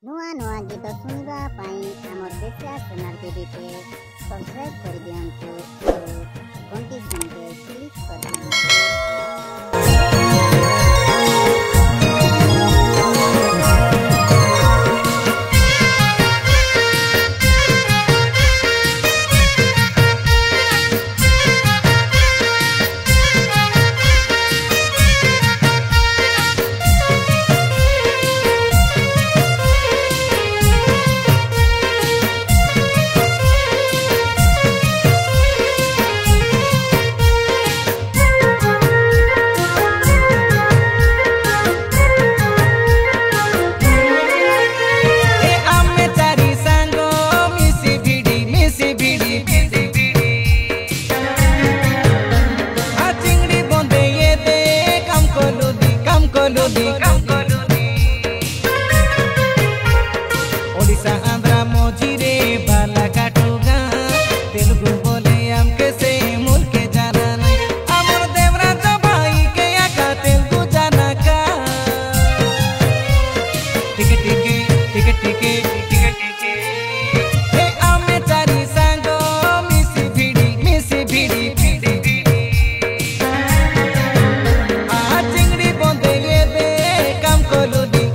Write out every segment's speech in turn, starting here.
ନୂଆ ନୂଆ ଗୀତ ଶୁଣିବା ପାଇଁ ଆମର ଦେଶିଆ ଚ୍ୟାନେଲ ଟିଭିକେ ସବସ୍କ୍ରାଇବ୍ କରିଦିଅନ୍ତୁ ଆଉ ଘଣ୍ଟି ସାଙ୍ଗେ କ୍ଲିକ୍ କରିଦିଅନ୍ତୁ। ओडिशा आंध्रा मोजीरे बाला काटुगा तेलुगु बोले हमके से मूल के जाना नहीं अमर देवराज भाई के आका तेलुगु जाना का टिके टिके टिके टिके टिके टिके हे आमे चारी सांगो मिसी भिड़ी आ चिंगड़ी बोंदे ये दे काम कोलुदी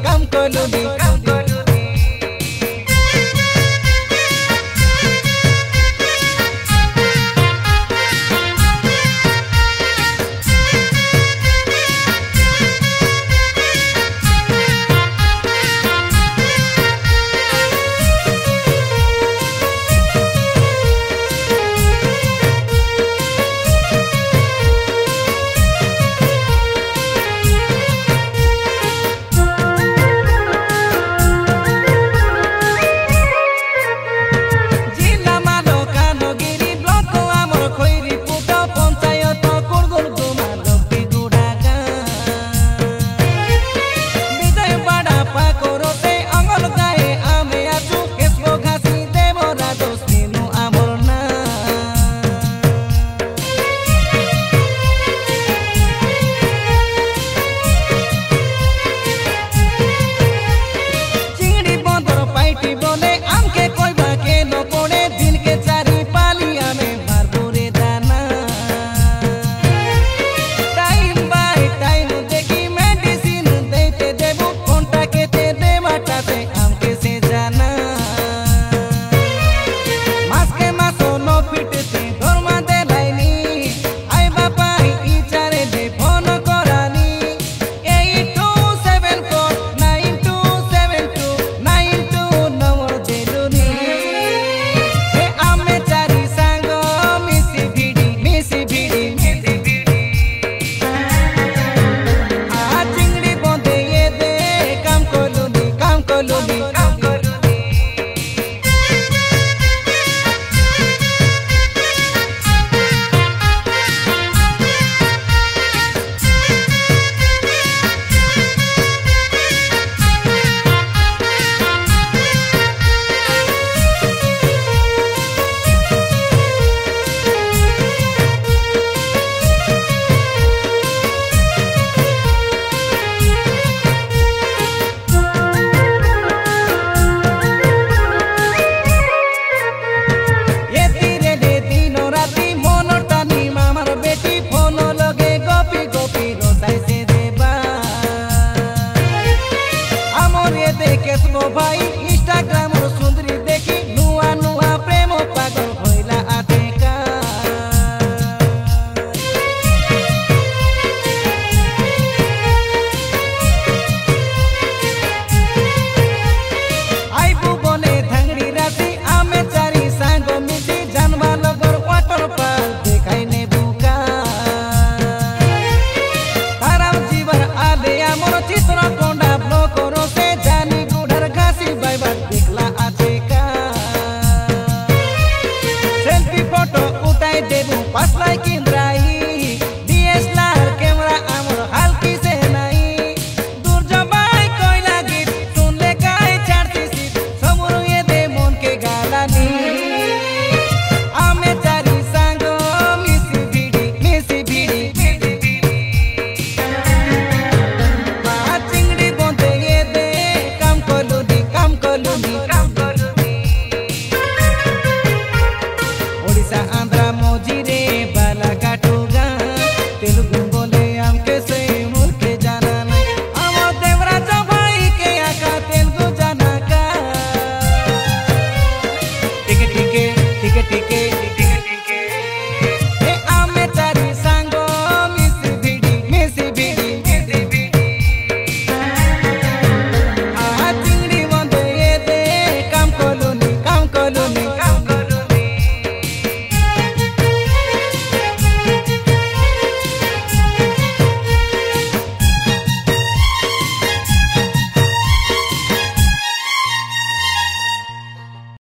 भाई इंस्टाग्राम